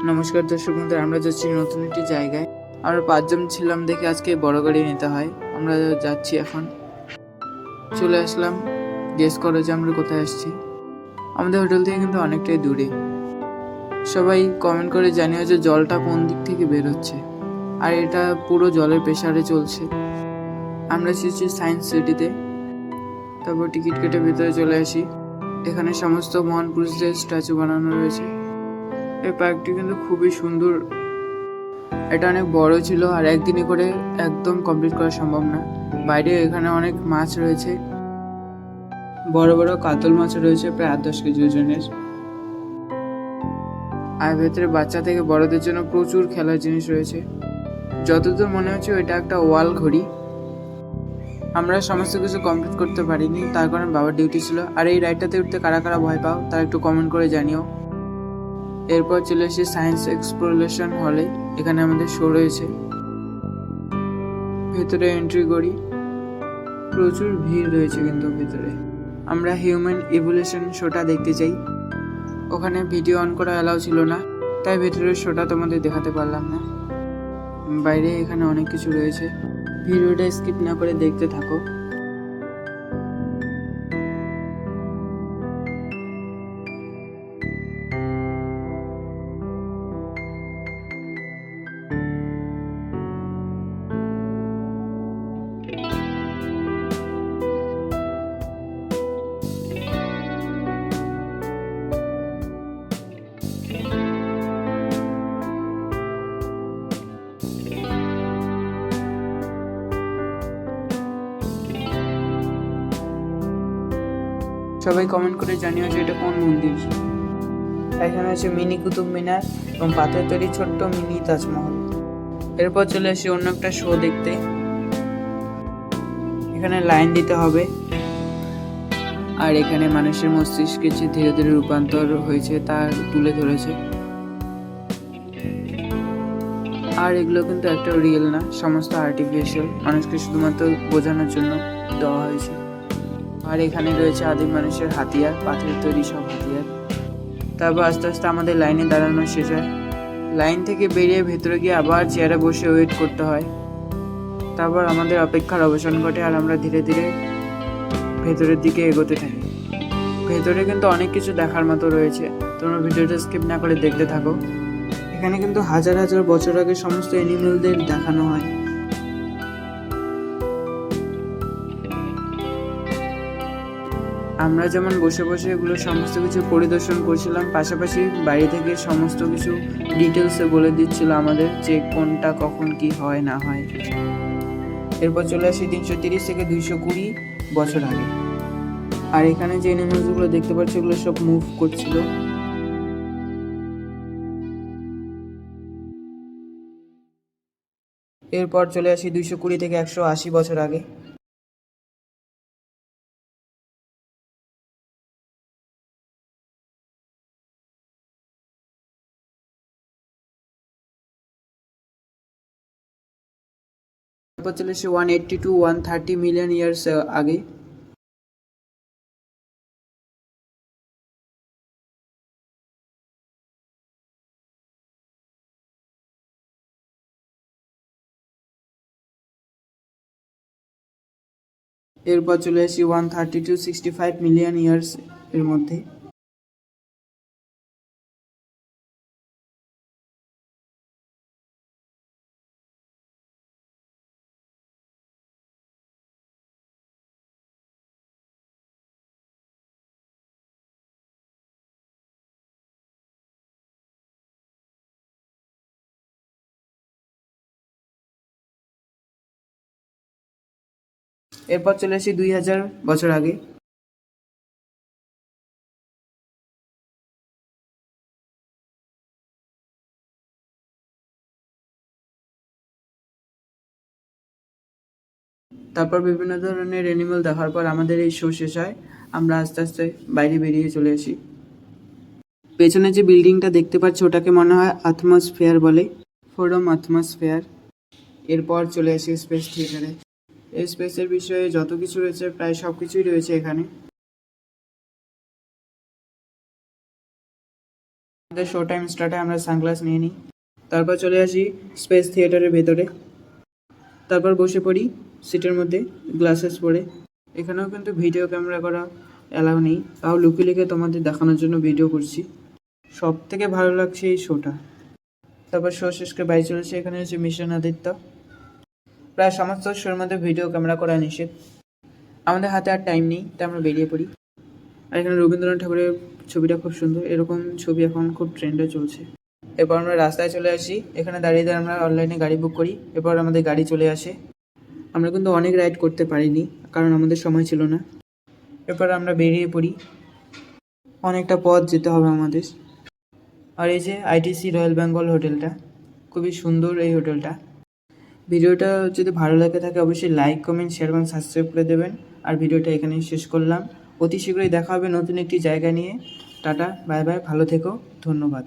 নমস্কার দর্শক বন্ধুরা, আমরা যাচ্ছি নতুন একটি জায়গায়। আমরা 5 জন ছিলাম দেখে আজকে বড় গাড়ি নিতে হয়। আমরা যাচ্ছি, এখন চলে আসলাম। গেস করো যে আমরা কোথায় আসছি। আমাদের হোটেল থেকে কিন্তু অনেকটাই দূরে। সবাই কমেন্ট করে জানিও যে জলটা কোন দিক থেকে বের হচ্ছে, আর এটা পুরো জলের প্রেসারে চলছে। আমরা এসেছি সায়েন্স সিটিতে। তারপর টিকিট কেটে ভেতরে চলে আসি। এখানে সমস্ত মহান পুরুষদের স্ট্যাচু বানানো রয়েছে। এই পার্কটি কিন্তু খুবই সুন্দর। এটা অনেক বড় ছিল, আর একদিনে করে একদম কমপ্লিট করা সম্ভব না। বাইরে এখানে অনেক মাছ রয়েছে, বড় বড় কাতল মাছ রয়েছে, প্রায় 8-10 কেজি ওজনের। আর ভেতরে বাচ্চা থেকে বড়দের জন্য প্রচুর খেলার জিনিস রয়েছে। যতদূর মনে হচ্ছে এটা একটা ওয়াল ঘড়ি। আমরা সমস্ত কিছু কমপ্লিট করতে পারিনি, তার কারণ বাবার ডিউটি ছিল। আর এই রাইডটাতে উঠতে কারা কারা ভয় পাও তারা একটু কমেন্ট করে জানিও। এরপর চলে এসেছি সায়েন্স এক্সপ্লোরেশন হলে। এখানে আমাদের শো রয়েছে। ভেতরে এন্ট্রি করি, প্রচুর ভিড় রয়েছে কিন্তু ভেতরে। আমরা হিউম্যান ইভলিউশন শোটা দেখতে চাই। ওখানে ভিডিও অন করা অ্যালাউ ছিল না, তাই ভেতরের শোটা তোমাদের দেখাতে পারলাম না। বাইরে এখানে অনেক কিছু রয়েছে, ভিডিওটা স্কিপ না করে দেখতে থাকো। সবাই কমেন্ট করে জানিও যে এটা কোন মন্দির। এখানে আছে মিনি কুতুব মিনার এবং পাথরের তৈরি ছোট্ট মিনি তাজমহল। এরপর চলে আসি অন্য একটা শো দেখতে। এখানে লাইন দিতে হবে, আর এখানে মানুষের মস্তিষ্কে যে ধীরে ধীরে রূপান্তর হয়েছে তা তুলে ধরেছে। আর এগুলো কিন্তু একটা রিয়েল না, সমস্ত আর্টিফিশিয়াল, মানুষকে শুধুমাত্র বোঝানোর জন্য দেওয়া হয়েছে। আর এখানে রয়েছে আদিম মানুষের হাতিয়ার, পাথরের তৈরি সব হাতিয়ার। তারপর আস্তে আস্তে আমাদের লাইনে দাঁড়ানো শেষ হয়। লাইন থেকে বেরিয়ে ভেতরে গিয়ে আবার চেয়ারে বসে ওয়েট করতে হয়। তারপর আমাদের অপেক্ষার অবসান ঘটে, আর আমরা ধীরে ধীরে ভেতরের দিকে এগোতে থাকি। ভেতরে কিন্তু অনেক কিছু দেখার মতো রয়েছে, তোমরা ভিডিওটা স্কিপ না করে দেখতে থাকো। এখানে কিন্তু হাজার হাজার বছর আগে সমস্ত অ্যানিমেলদের দেখানো হয়। আমরা যেমন বসে বসে এগুলো সমস্ত কিছু পরিদর্শন করছিলাম, পাশাপাশি বাইরে থেকে সমস্ত কিছু ডিটেলসে বলে দিচ্ছিল আমাদের যে কোনটা কখন কি হয় না হয়। এরপর চলে আসি 330 থেকে 220 বছর আগে। আর এখানে যে অ্যানিমেলসগুলো দেখতে পাচ্ছি এগুলো সব মুভ করছিল। এরপর চলে আসি 220 থেকে 180 বছর আগে। এরপর চলে আসি 180 to 130 মিলিয়ন ইয়ার্স আগে। এরপর চলে আসি 130 to 65 মিলিয়ন ইয়ার্স এর মধ্যে। এরপর চলে আসি 2000 বছর আগে। তারপর বিভিন্ন ধরনের অ্যানিমেল দেখার পর আমাদের এই শো শেষ হয়। আমরা আস্তে আস্তে বাইরে বেরিয়ে চলে আসি। পেছনে যে বিল্ডিংটা দেখতে পাচ্ছি ওটাকে মনে হয় অ্যাটমসফিয়ার বলে, ফোরাম অ্যাটমসফিয়ার। এরপর চলে আসি স্পেস থিয়েটারে। এই স্পেসের বিষয়ে যত কিছু রয়েছে প্রায় সব কিছুই রয়েছে এখানে। আমাদের শো টাইম স্টার্টে আমরা সানগ্লাস নিয়ে নিই, তারপর চলে আসি স্পেস থিয়েটারের ভেতরে, তারপর বসে পড়ি সিটের মধ্যে গ্লাসেস পরে। এখানেও কিন্তু ভিডিও ক্যামেরা করা অ্যালাউ নেই, তাও লুকিয়ে লিখে তোমাদের দেখানোর জন্য ভিডিও করছি। সব থেকে ভালো লাগছে এই শোটা। তারপর শো শেষ করে বাড়ি চলেছে। এখানে হচ্ছে মিশন আদিত্য। প্রায় সমস্ত শোর মধ্যে ভিডিও ক্যামেরা করা নিষেধ। আমাদের হাতে আর টাইম নেই, তাই আমরা বেরিয়ে পড়ি। আর এখানে রবীন্দ্রনাথ ঠাকুরের ছবিটা খুব সুন্দর, এরকম ছবি এখন খুব ট্রেন্ডে চলছে। এরপর আমরা রাস্তায় চলে আসি, এখানে দাঁড়িয়ে দাঁড়িয়ে আমরা অনলাইনে গাড়ি বুক করি। এরপর আমাদের গাড়ি চলে আসে। আমরা কিন্তু অনেক রাইড করতে পারিনি, কারণ আমাদের সময় ছিল না। এরপর আমরা বেরিয়ে পড়ি, অনেকটা পথ যেতে হবে আমাদের। আর এই যে আইটিসি রয়্যাল বেঙ্গল হোটেলটা, খুবই সুন্দর এই হোটেলটা। ভিডিওটা যদি ভালো লাগে থাকে অবশ্যই লাইক, কমেন্ট, শেয়ার এবং সাবস্ক্রাইব করে দেবেন। আর ভিডিওটা এখানেই শেষ করলাম। অতি শীঘ্রই দেখা হবে নতুন একটি জায়গা নিয়ে। টাটা, বাই বাই, ভালো থেকো, ধন্যবাদ।